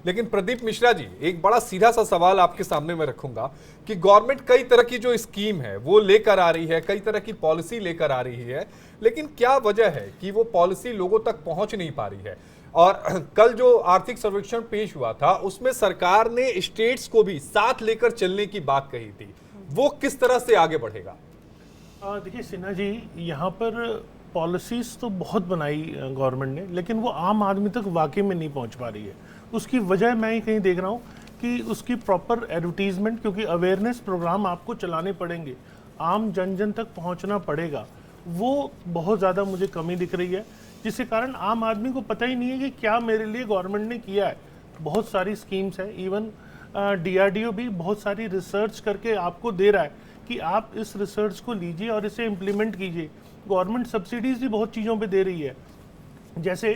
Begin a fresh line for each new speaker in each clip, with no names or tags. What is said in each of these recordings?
लेकिन प्रदीप मिश्रा जी, एक बड़ा सीधा सा सवाल आपके सामने मैं रखूंगा कि गवर्नमेंट कई तरह की जो स्कीम है वो लेकर आ रही है, कई तरह की पॉलिसी लेकर आ रही है, लेकिन क्या वजह है कि वो पॉलिसी लोगों तक पहुंच नहीं पा रही है। और कल जो आर्थिक सर्वेक्षण पेश हुआ था उसमें सरकार ने स्टेट्स को भी साथ लेकर चलने की बात कही थी, वो किस तरह से आगे बढ़ेगा?
देखिए सिन्हा जी, यहाँ पर पॉलिसीज तो बहुत बनाई गवर्नमेंट ने, लेकिन वो आम आदमी तक वाकई में नहीं पहुँच पा रही है। उसकी वजह मैं ही कहीं देख रहा हूँ कि उसकी प्रॉपर एडवर्टीजमेंट, क्योंकि अवेयरनेस प्रोग्राम आपको चलाने पड़ेंगे, आम जन जन तक पहुँचना पड़ेगा, वो बहुत ज़्यादा मुझे कमी दिख रही है, जिसके कारण आम आदमी को पता ही नहीं है कि क्या मेरे लिए गवर्नमेंट ने किया है। बहुत सारी स्कीम्स हैं, इवन DRDO भी बहुत सारी रिसर्च करके आपको दे रहा है कि आप इस रिसर्च को लीजिए और इसे इम्प्लीमेंट कीजिए। गवर्नमेंट सब्सिडीज़ भी बहुत चीज़ों पे दे रही है, जैसे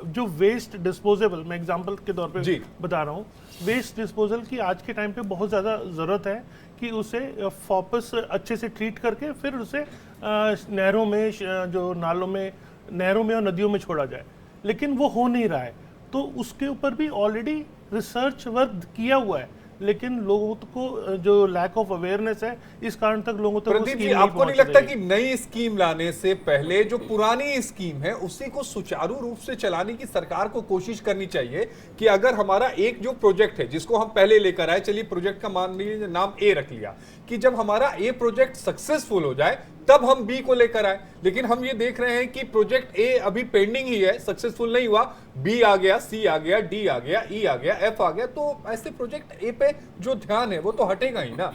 जो वेस्ट डिस्पोजेबल, मैं एग्जांपल के तौर पे बता रहा हूँ, वेस्ट डिस्पोजल की आज के टाइम पे बहुत ज़्यादा ज़रूरत है कि उसे वापस अच्छे से ट्रीट करके फिर उसे नहरों में, जो नालों में, नहरों में और नदियों में छोड़ा जाए, लेकिन वो हो नहीं रहा है। तो उसके ऊपर भी ऑलरेडी रिसर्च वर्क किया हुआ है, लेकिन लोगों को जो लैक ऑफ अवेयरनेस है, इस कारण तक लोगों तक
प्रदीप जी, आपको नहीं लगता कि नई स्कीम लाने से पहले जो पुरानी स्कीम है उसी को सुचारू रूप से चलाने की सरकार को कोशिश करनी चाहिए? कि अगर हमारा एक जो प्रोजेक्ट है जिसको हम पहले लेकर आए, चलिए प्रोजेक्ट का मान लीजिए नाम ए रख लिया, कि जब हमारा ए प्रोजेक्ट सक्सेसफुल हो जाए तब हम बी को लेकर आए, लेकिन हम ये देख रहे हैं कि प्रोजेक्ट ए अभी पेंडिंग ही है, सक्सेसफुल नहीं हुआ, बी आ गया, सी आ गया, डी आ गया, ई आ गया, एफ आ गया, तो ऐसे प्रोजेक्ट ए पे जो ध्यान है वो तो हटेगा ही ना।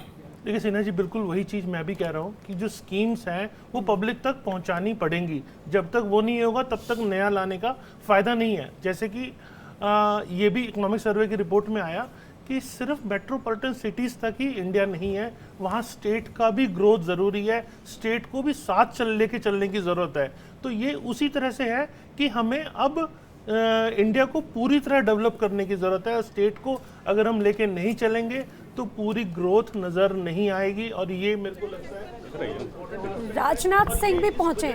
देखिए सिन्हा जी, बिल्कुल वही चीज़ मैं भी कह रहा हूँ कि जो स्कीम्स हैं वो पब्लिक तक पहुँचानी पड़ेंगी। जब तक वो नहीं होगा तब तक नया लाने का फ़ायदा नहीं है। जैसे कि ये भी इकोनॉमिक सर्वे की रिपोर्ट में आया कि सिर्फ मेट्रोपॉलिटन सिटीज़ तक ही इंडिया नहीं है, वहाँ स्टेट का भी ग्रोथ ज़रूरी है, स्टेट को भी साथ लेके चलने की ज़रूरत है। तो ये उसी तरह से है कि हमें अब इंडिया को पूरी तरह डेवलप करने की ज़रूरत है। स्टेट को अगर हम लेके नहीं चलेंगे तो पूरी ग्रोथ नज़र नहीं आएगी, और ये मेरे को लगता है।
राजनाथ सिंह भी पहुंचे।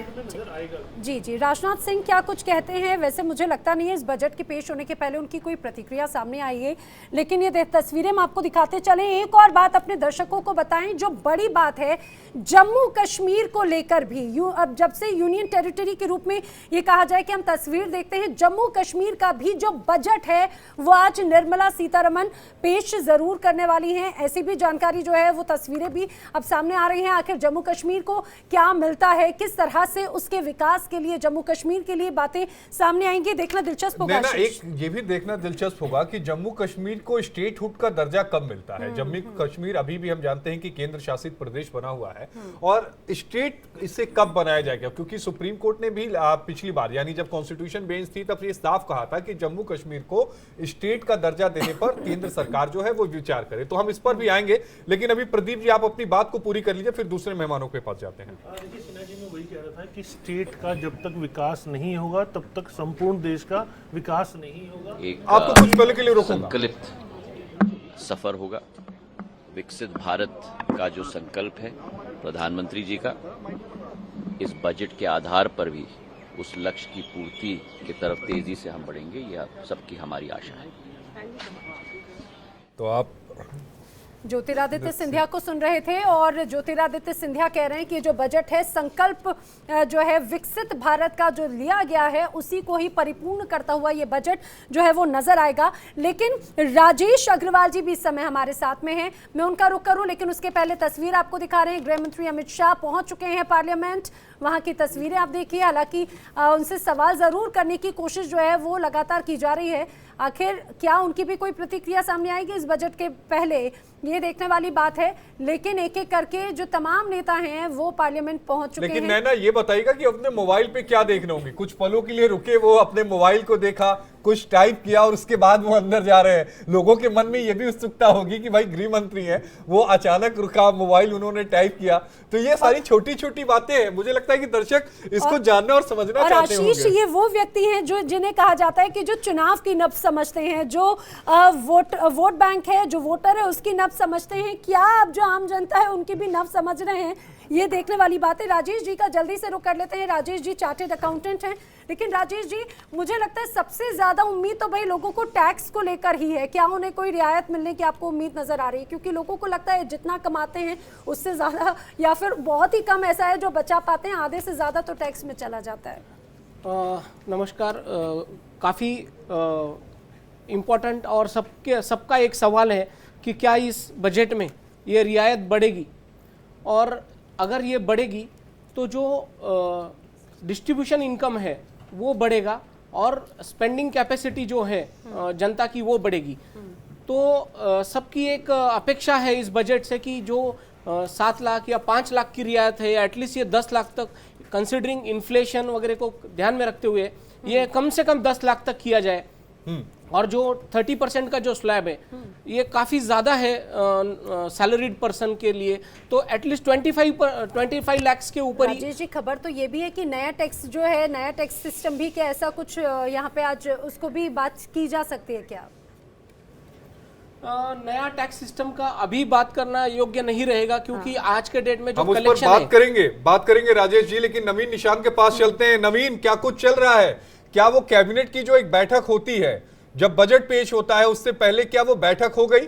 जी जी, राजनाथ सिंह क्या कुछ कहते हैं? वैसे मुझे लगता नहीं है इस बजट के पेश होने के पहले उनकी कोई प्रतिक्रिया सामने आई है, लेकिन ये तस्वीरें हम आपको दिखाते चलें। एक और बात अपने दर्शकों को बताएं, जो बड़ी बात है जम्मू कश्मीर को लेकर भी, अब जब से यूनियन टेरिटरी के रूप में ये कहा जाए कि हम तस्वीर देखते हैं, जम्मू कश्मीर का भी जो बजट है वो आज निर्मला सीतारमण पेश जरूर करने वाली हैं। ऐसी भी जानकारी जो है, वो तस्वीरें भी अब सामने आ रही हैं। आखिर जम्मू कश्मीर को क्या मिलता है, किस तरह से उसके विकास के लिए, जम्मू कश्मीर के लिए बातें सामने आएंगी, देखना दिलचस्प होगा।
एक ये भी देखना दिलचस्प होगा कि जम्मू कश्मीर को स्टेटहुड का दर्जा कब मिलता है। जम्मू कश्मीर अभी भी हम जानते हैं कि केंद्र शासित प्रदेश बना हुआ है, और स्टेट इसे कब बनाया जाएगा, क्योंकि सुप्रीम कोर्ट ने भी पिछली बार, यानी जब कॉन्स्टिट्यूशन बेंच थी, तब ये साफ कहा था कि जम्मू कश्मीर को स्टेट का दर्जा देने पर केंद्र सरकार जो है वो विचार करे। तो हम इस पर भी आएंगे, लेकिन अभी प्रदीप जी आप अपनी बात को पूरी कर लीजिए, फिर दूसरे मेहमानों के पास जाते हैं।
देखिए सिन्हा जी, मैं वही कह रहा था कि स्टेट का जब तक विकास नहीं होगा तब तक संपूर्ण देश का विकास नहीं होगा।
एक
आपको कुछ पल के लिए रोकूंगा।
संकलित सफर होगा। विकसित भारत का जो संकल्प है प्रधानमंत्री जी का, इस बजट के आधार पर भी उस लक्ष्य की पूर्ति की तरफ तेजी से हम बढ़ेंगे, यह सबकी हमारी आशा है।
तो आप
ज्योतिरादित्य सिंधिया को सुन रहे थे, और ज्योतिरादित्य सिंधिया कह रहे हैं कि जो बजट है, संकल्प जो है विकसित भारत का जो लिया गया है, उसी को ही परिपूर्ण करता हुआ ये बजट जो है वो नजर आएगा। लेकिन राजेश अग्रवाल जी भी इस समय हमारे साथ में हैं, मैं उनका रुख करूं, लेकिन उसके पहले तस्वीर आपको दिखा रहे हैं। गृह मंत्री अमित शाह पहुंच चुके हैं पार्लियामेंट, वहां की तस्वीरें आप देखिए। हालांकि उनसे सवाल जरूर करने की कोशिश जो है वो लगातार की जा रही है। आखिर क्या उनकी भी कोई प्रतिक्रिया सामने आएगी इस बजट के पहले, ये देखने वाली बात है। लेकिन एक एक करके जो तमाम नेता हैं वो पार्लियामेंट पहुंच चुके हैं।
लेकिन नैना ये बताइएगा कि अपने मोबाइल पे क्या देखना होंगे? कुछ पलों के लिए रुके, वो अपने मोबाइल को देखा, कुछ टाइप किया और उसके बाद वो अंदर जा रहे हैं। लोगों के मन में ये भी उत्सुकता होगी कि भाई गृह मंत्री हैं, वो अचानक रुका, मोबाइल उन्होंने टाइप किया। तो ये सारी छोटी छोटी बातें हैं, मुझे लगता है कि दर्शक इसको जानना और समझना चाहते होंगे।
आशीष, ये वो व्यक्ति हैं जो जिन्हें कहा जाता है कि जो चुनाव की नब्ज समझते हैं, जो वोट बैंक है, जो वोटर है उसकी नब्ज समझते हैं। क्या अब जो आम जनता है उनकी भी नब्ज समझ रहे हैं, ये देखने वाली बात है। राजेश जी का जल्दी से रुख कर लेते हैं। राजेश जी चार्टेड अकाउंटेंट हैं। लेकिन राजेश जी, मुझे लगता है सबसे ज्यादा उम्मीद तो भाई लोगों को टैक्स को लेकर ही है। क्या उन्हें कोई रियायत मिलने की आपको उम्मीद नजर आ रही है? क्योंकि लोगों को लगता है जितना कमाते हैं उससे ज्यादा, या फिर बहुत ही कम ऐसा है जो बचा पाते हैं, आधे से ज्यादा तो टैक्स में चला जाता है।
नमस्कार। काफ़ी इम्पोर्टेंट और सबका एक सवाल है कि क्या इस बजट में ये रियायत बढ़ेगी, और अगर ये बढ़ेगी तो जो डिस्ट्रीब्यूशन इनकम है वो बढ़ेगा और स्पेंडिंग कैपेसिटी जो है जनता की वो बढ़ेगी। तो सबकी एक अपेक्षा है इस बजट से कि जो 7 लाख या 5 लाख की रियायत है, या एटलीस्ट ये 10 लाख तक, कंसिडरिंग इन्फ्लेशन वगैरह को ध्यान में रखते हुए ये कम से कम 10 लाख तक किया जाए। और जो 30% का जो स्लैब है ये काफ़ी ज़्यादा है सैलरीड पर्सन के लिए, तो एटलीस्ट 25 लाख के ऊपर ही।
राजेश जी, खबर तो ये भी है कि नया टैक्स जो है, नया टैक्स सिस्टम भी, क्या ऐसा कुछ यहाँ पे आज उसको भी बात की जा सकती है क्या?
नया टैक्स सिस्टम का अभी बात करना योग्य नहीं रहेगा, क्योंकि आज के डेट में जो
हम उस पर
कलेक्शन
बात करेंगे राजेश जी, लेकिन नवीन निशान के पास चलते हैं। नवीन, क्या कुछ चल रहा है? क्या वो कैबिनेट की जो एक बैठक होती है जब बजट पेश होता है, उससे पहले क्या वो बैठक हो गई?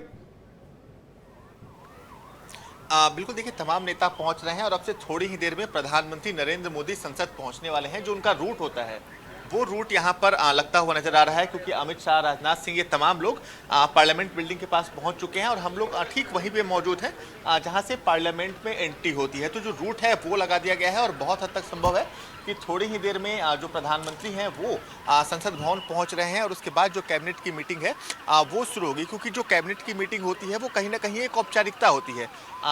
बिल्कुल, देखिए तमाम नेता पहुंच रहे हैं और अब से थोड़ी ही देर में प्रधानमंत्री नरेंद्र मोदी संसद पहुंचने वाले हैं। जो उनका रूट होता है वो रूट यहाँ पर लगता हुआ नजर आ रहा है, क्योंकि अमित शाह, राजनाथ सिंह, ये तमाम लोग पार्लियामेंट बिल्डिंग के पास पहुंच चुके हैं और हम लोग ठीक वहीं पे मौजूद हैं जहां से पार्लियामेंट में एंट्री होती है। तो जो रूट है वो लगा दिया गया है और बहुत हद तक संभव है कि थोड़ी ही देर में जो प्रधानमंत्री हैं वो संसद भवन पहुंच रहे हैं और उसके बाद जो कैबिनेट की मीटिंग है वो शुरू होगी। क्योंकि जो कैबिनेट की मीटिंग होती है वो कहीं ना कहीं एक औपचारिकता होती है,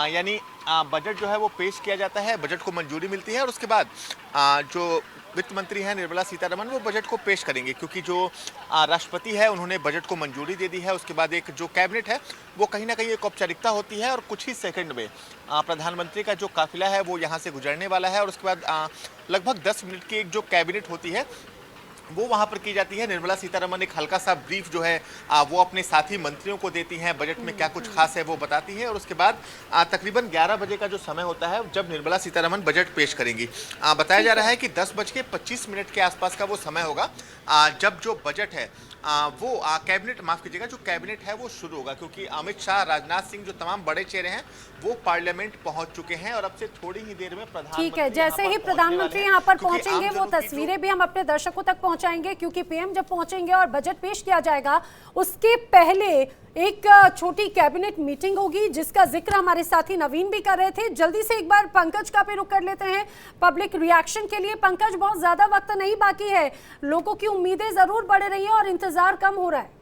यानी बजट जो है वो पेश किया जाता है, बजट को मंजूरी मिलती है और उसके बाद जो वित्त मंत्री हैं निर्मला सीतारमण वो बजट को पेश करेंगे। क्योंकि जो राष्ट्रपति है उन्होंने बजट को मंजूरी दे दी है। उसके बाद एक जो कैबिनेट है वो कहीं ना कहीं एक औपचारिकता होती है और कुछ ही सेकंड में प्रधानमंत्री का जो काफिला है वो यहाँ से गुजरने वाला है और उसके बाद लगभग 10 मिनट की एक जो कैबिनेट होती है वो वहाँ पर की जाती है। निर्मला सीतारमण एक हल्का सा ब्रीफ जो है वो अपने साथी मंत्रियों को देती हैं, बजट में क्या कुछ खास है वो बताती हैं और उसके बाद तकरीबन 11 बजे का जो समय होता है जब निर्मला सीतारमण बजट पेश करेंगी। बताया जा रहा है कि 10:25 के आसपास का वो समय होगा जब जो बजट है वो कैबिनेट, माफ कीजिएगा, जो कैबिनेट है वो शुरू होगा। क्योंकि अमित शाह, राजनाथ सिंह, जो तमाम बड़े चेहरे हैं वो पार्लियामेंट पहुंच चुके हैं और अब से थोड़ी ही देर में प्रधानमंत्री,
ठीक है, जैसे ही प्रधानमंत्री यहाँ पर पहुंचेंगे वो तस्वीरें भी हम अपने दर्शकों तक पहुंचाएंगे, क्योंकि पीएम जब पहुंचेंगे और बजट पेश किया जाएगा उसके पहले एक छोटी कैबिनेट मीटिंग होगी जिसका जिक्र हमारे साथी नवीन भी कर रहे थे। जल्दी से एक बार पंकज का भी रुख कर लेते हैं पब्लिक रिएक्शन के लिए। पंकज, बहुत ज्यादा वक्त नहीं बाकी है, लोगों की उम्मीदें जरूर बढ़ रही हैं और इंतजार कम हो रहा है।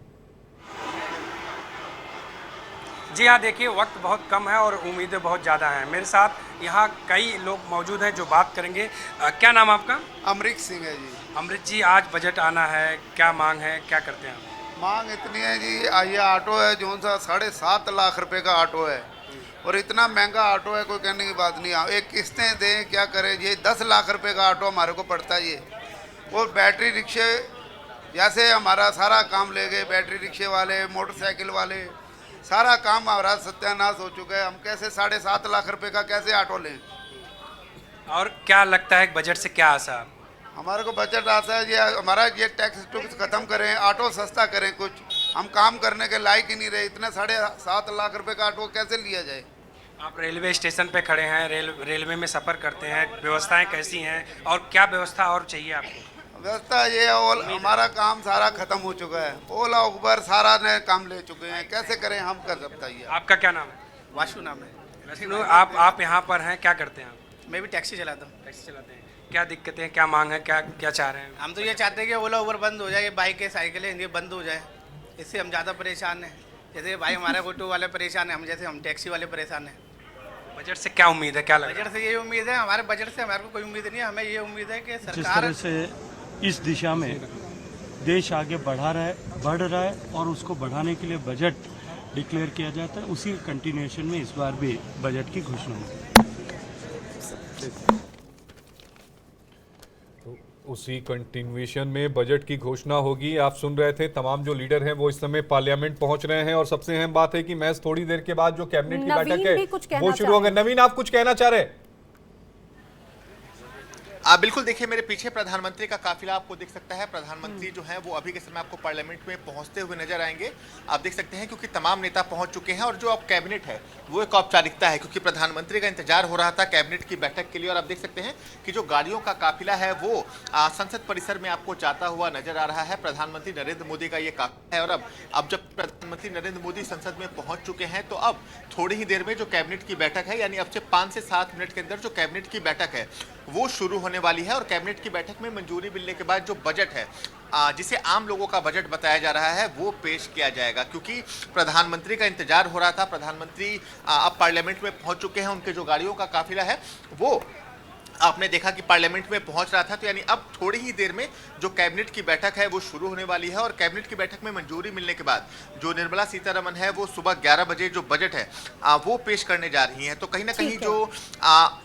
जी हाँ, देखिए वक्त बहुत कम है और उम्मीदें बहुत ज़्यादा हैं। मेरे साथ यहाँ कई लोग मौजूद हैं जो बात करेंगे। क्या नाम आपका?
अमरीक सिंह है जी।
अमृत जी, आज बजट आना है, क्या मांग है, क्या करते हैं आप?
मांग इतनी है जी, ये ऑटो है जो सा 7.5 लाख रुपए का ऑटो है और इतना महंगा ऑटो है, कोई कहने की बात नहीं। एक किस्तें दें, क्या करें, ये 10 लाख रुपए का ऑटो हमारे को पड़ता है ये। और बैटरी रिक्शे जैसे हमारा सारा काम ले गए, बैटरी रिक्शे वाले, मोटरसाइकिल वाले, सारा काम हमारा सत्यानाश हो चुका है। हम कैसे 7.5 लाख रुपए का कैसे ऑटो लें?
और क्या लगता है बजट से क्या आशा?
हमारे को बजट आता है ये हमारा ये टैक्स टूक्स खत्म करें, ऑटो सस्ता करें। कुछ हम काम करने के लायक ही नहीं रहे, इतने 7.5 लाख रुपए का ऑटो कैसे लिया जाए?
आप रेलवे स्टेशन पे खड़े हैं, रेलवे में सफ़र करते हैं, व्यवस्थाएं कैसी हैं और क्या व्यवस्था और चाहिए आपको?
व्यवस्था ये हमारा काम सारा खत्म हो चुका है, ओला उबर सारा ने काम ले चुके हैं, कैसे करें हम? कर बताइए।
आपका क्या नाम है?
वाशु नाम है।
वैष्णु, आप यहाँ पर हैं, क्या करते हैं आप?
मैं भी टैक्सी चलाता हूँ।
टैक्सी चलाते हैं। क्या दिक्कतें हैं, क्या मांग है, क्या चाह रहे हैं?
हम तो ये चाहते हैं कि ओला उबर बंद हो जाए, बाइकें साइकिलें ये बंद हो जाए, इससे हम ज़्यादा परेशान हैं। जैसे भाई हमारे ऑटो वाले परेशान हैं, हम टैक्सी वाले परेशान हैं।
बजट से क्या उम्मीद है, क्या लग रहा है?
बजट से ये उम्मीद है, हमारे बजट से हमारे को कोई उम्मीद नहीं है। हमें ये उम्मीद है कि
जिस
सरकार
तरह से इस दिशा में देश आगे बढ़ रहा है और उसको बढ़ाने के लिए बजट डिक्लेयर किया जाता है, उसी कंटिन्यूएशन में इस बार भी बजट की घोषणा हुई।
उसी कंटिन्यूएशन में बजट की घोषणा होगी। आप सुन रहे थे, तमाम जो लीडर हैं वो इस समय पार्लियामेंट पहुंच रहे हैं और सबसे अहम बात है कि महज थोड़ी देर के बाद जो कैबिनेट की बैठक है वो शुरू होगा। नवीन, आप कुछ कहना चाह रहे हैं?
बिल्कुल, देखिए मेरे पीछे प्रधानमंत्री का काफिला आपको दिख सकता है। प्रधानमंत्री जो है वो अभी के समय आपको पार्लियामेंट में पहुंचते हुए नजर आएंगे। आप देख सकते हैं क्योंकि तमाम नेता पहुंच चुके हैं और जो अब कैबिनेट है वो एक औपचारिकता है, क्योंकि प्रधानमंत्री का इंतजार हो रहा था कैबिनेट की बैठक के लिए। और आप देख सकते हैं कि जो गाड़ियों का काफिला है वो संसद परिसर में आपको जाता हुआ नजर आ रहा है। प्रधानमंत्री नरेंद्र मोदी का ये काफिला है और अब जब प्रधानमंत्री नरेंद्र मोदी संसद में पहुंच चुके हैं तो अब थोड़ी ही देर में जो कैबिनेट की बैठक है, यानी अब से 5 से 7 मिनट के अंदर जो कैबिनेट की बैठक है वो शुरू होने वाली है। और कैबिनेट की बैठक में मंजूरी मिलने के बाद जो बजट है, जिसे आम लोगों का बजट बताया जा रहा है, वो पेश किया जाएगा। क्योंकि प्रधानमंत्री का इंतजार हो रहा था, प्रधानमंत्री अब पार्लियामेंट में पहुंच चुके हैं। उनके जो गाड़ियों का काफिला है वो आपने देखा कि पार्लियामेंट में पहुंच रहा था। तो यानी अब थोड़ी ही देर में जो कैबिनेट की बैठक है वो शुरू होने वाली है। और कैबिनेट की बैठक में मंजूरी मिलने के बाद जो निर्मला सीतारमण है वो सुबह 11 बजे जो बजट है वो पेश करने जा रही हैं। तो कहीं ना कहीं जो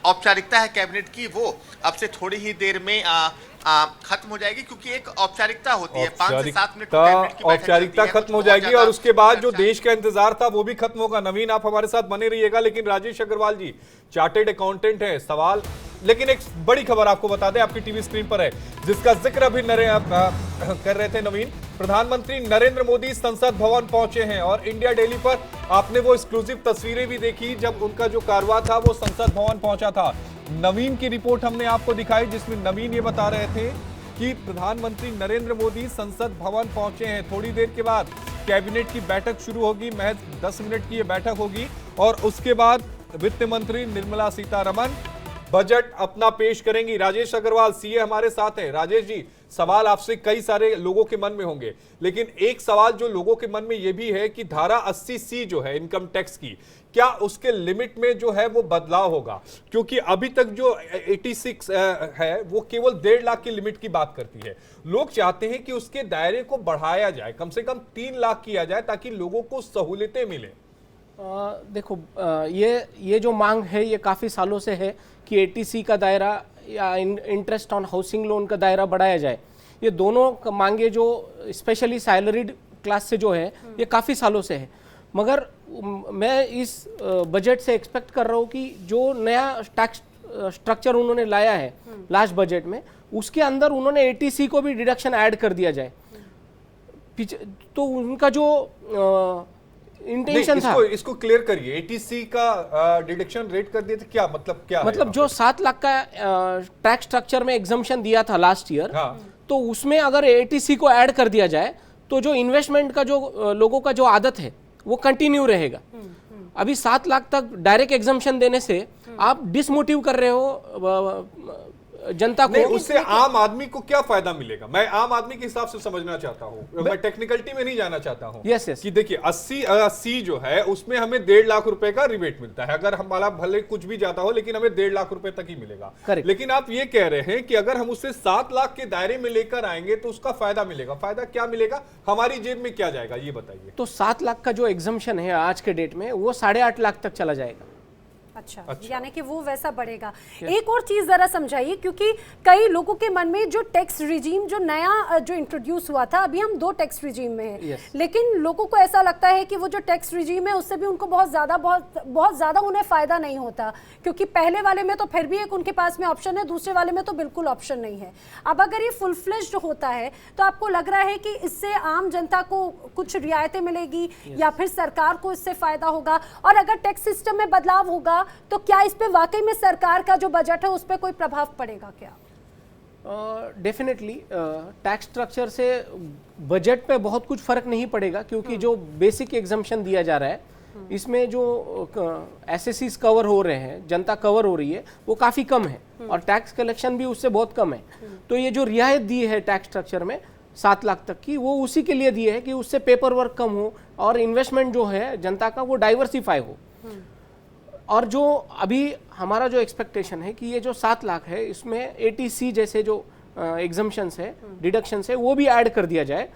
औपचारिकता है कैबिनेट की वो अब से थोड़ी ही देर में खत्म हो जाएगी, क्योंकि एक औपचारिकता होती है 5 से 7 मिनट
औपचारिकता खत्म हो जाएगी और उसके बाद जो देश का इंतजार था वो भी खत्म होगा। नवीन, आप हमारे साथ बने रहिएगा। लेकिन राजेश अग्रवाल जी चार्टेड अकाउंटेंट है, सवाल, लेकिन एक बड़ी खबर आपको बता दें, आपकी टीवी स्क्रीन पर है, जिसका जिक्र अभी कर रहे थे नवीन। प्रधानमंत्री नरेंद्र मोदी संसद भवन पहुंचे हैं और इंडिया डेली पर आपने वो एक्सक्लूसिव तस्वीरें भी देखी जब उनका जो कारवां था वो संसद भवन पहुंचा था। नवीन की रिपोर्ट हमने आपको दिखाई जिसमें नवीन ये बता रहे थे कि प्रधानमंत्री नरेंद्र मोदी संसद भवन पहुंचे हैं। थोड़ी देर के बाद कैबिनेट की बैठक शुरू होगी, महज 10 मिनट की ये बैठक होगी और उसके बाद वित्त मंत्री निर्मला सीतारमण बजट अपना पेश करेंगी। राजेश अग्रवाल सीए हमारे साथ हैं। राजेश जी, सवाल आपसे कई सारे लोगों के मन में होंगे, लेकिन एक सवाल जो लोगों के मन में यह भी है कि धारा 80C जो है इनकम टैक्स की, क्या उसके लिमिट में जो है वो बदलाव होगा? क्योंकि अभी तक जो 86 है वो केवल 1.5 लाख की लिमिट की बात करती है। लोग चाहते हैं कि उसके दायरे को बढ़ाया जाए, कम से कम 3 लाख किया जाए ताकि लोगों को सहूलियतें मिले।
देखो, ये जो मांग है ये काफ़ी सालों से है कि 80C का दायरा या इंटरेस्ट ऑन हाउसिंग लोन का दायरा बढ़ाया जाए। ये दोनों मांगे जो स्पेशली सैलरीड क्लास से जो है ये काफ़ी सालों से है। मगर मैं इस बजट से एक्सपेक्ट कर रहा हूँ कि जो नया टैक्स स्ट्रक्चर उन्होंने लाया है लास्ट बजट में, उसके अंदर उन्होंने 80C को भी डिडक्शन ऐड कर दिया जाए। तो उनका जो इंटेंशन था,
इसको क्लियर करिए। 80C का डिडक्शन रेट कर दिए थे, क्या मतलब? क्या
मतलब जो 7 लाख का टैक्स स्ट्रक्चर में एग्जम्पशन दिया था लास्ट ईयर, तो उसमें अगर 80C को ऐड कर दिया जाए तो जो इन्वेस्टमेंट का जो लोगों का जो आदत है वो कंटिन्यू रहेगा। अभी 7 लाख तक डायरेक्ट एग्जम्पशन देने से आप डिसमोटिव कर रहे हो जनता को।
उससे आम आदमी को क्या फायदा मिलेगा? मैं आम आदमी के हिसाब से समझना चाहता हूं, मैं टेक्निकलिटी में नहीं जाना चाहता हूं।
यस
कि देखिए 80C जो है उसमें हमें 1.5 लाख रुपए का रिबेट मिलता है। अगर हमारा भले कुछ भी ज्यादा हो लेकिन हमें 1.5 लाख रुपए तक ही मिलेगा। लेकिन आप ये कह रहे हैं कि अगर हम उसे 7 लाख के दायरे में लेकर आएंगे तो उसका फायदा मिलेगा। फायदा क्या मिलेगा? हमारी जेब में क्या जाएगा ये बताइए।
तो 7 लाख का जो एग्जम्पशन है आज के डेट में वो 8.5 लाख तक चला जाएगा।
अच्छा, यानी कि वो वैसा बढ़ेगा। एक और चीज जरा समझाइए, क्योंकि कई लोगों के मन में जो टैक्स रिजीम जो नया जो इंट्रोड्यूस हुआ था, अभी हम 2 टैक्स रिजीम में हैं, लेकिन लोगों को ऐसा लगता है कि वो जो टैक्स रिजीम है उससे भी उनको बहुत ज्यादा उन्हें फायदा नहीं होता, क्योंकि पहले वाले में तो फिर भी एक उनके पास में ऑप्शन है, दूसरे वाले में तो बिल्कुल ऑप्शन नहीं है। अब अगर ये फुल फ्लेज्ड होता है तो आपको लग रहा है कि इससे आम जनता को कुछ रियायतें मिलेगी या फिर सरकार को इससे फायदा होगा? और अगर टैक्स सिस्टम में बदलाव होगा तो क्या इस पे वाकई में सरकार का जो बजट है उस पे कोई प्रभाव पड़ेगा क्या?
डेफिनेटली टैक्स स्ट्रक्चर से बजट पे बहुत कुछ फर्क नहीं पड़ेगा, क्योंकि जो बेसिक एग्जम्पशन दिया जा रहा है इसमें जो एसएससीज कवर हो रहे हैं, जनता कवर हो रही है, वो काफ़ी कम है और टैक्स कलेक्शन भी उससे बहुत कम है। तो ये जो रियायत दी है टैक्स स्ट्रक्चर में 7 लाख तक की, वो उसी के लिए दी है कि उससे पेपर वर्क कम हो और इन्वेस्टमेंट जो है जनता का वो डाइवर्सिफाई हो। और जो अभी हमारा जो एक्सपेक्टेशन है कि ये जो 7 लाख है इसमें 80C जैसे जो एग्जम्पशंस है, डिडक्शंस है, वो भी ऐड कर दिया जाए,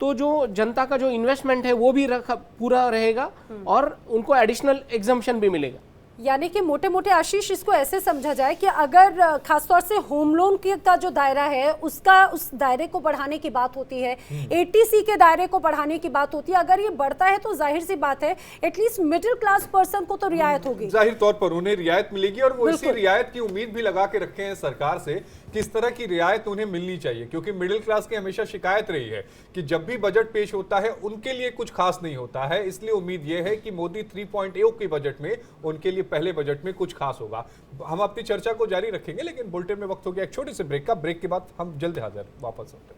तो जो जनता का जो इन्वेस्टमेंट है वो भी पूरा रहेगा और उनको एडिशनल एग्जम्पशन भी मिलेगा।
यानी कि मोटे मोटे आशीष इसको ऐसे समझा जाए कि अगर खासतौर से होम लोन का जो दायरा है उसका उस दायरे को बढ़ाने की बात होती है, एटीसी के दायरे को बढ़ाने की बात होती है, अगर ये बढ़ता है तो जाहिर सी बात है एटलीस्ट मिडिल क्लास पर्सन को तो रियायत होगी,
जाहिर तौर पर उन्हें रियायत मिलेगी और वो इसी रियायत की उम्मीद भी लगा के रखे हैं सरकार से कि इस तरह की रियायत उन्हें मिलनी चाहिए, क्योंकि मिडिल क्लास की हमेशा शिकायत रही है कि जब भी बजट पेश होता है उनके लिए कुछ खास नहीं होता है। इसलिए उम्मीद यह है कि मोदी 3.0 के बजट में उनके लिए पहले बजट में कुछ खास होगा। हम अपनी चर्चा को जारी रखेंगे, लेकिन बुलेटिन में वक्त हो गया एक छोटे से ब्रेक का। ब्रेक के बाद हम जल्द हाजिर वापस होते हैं।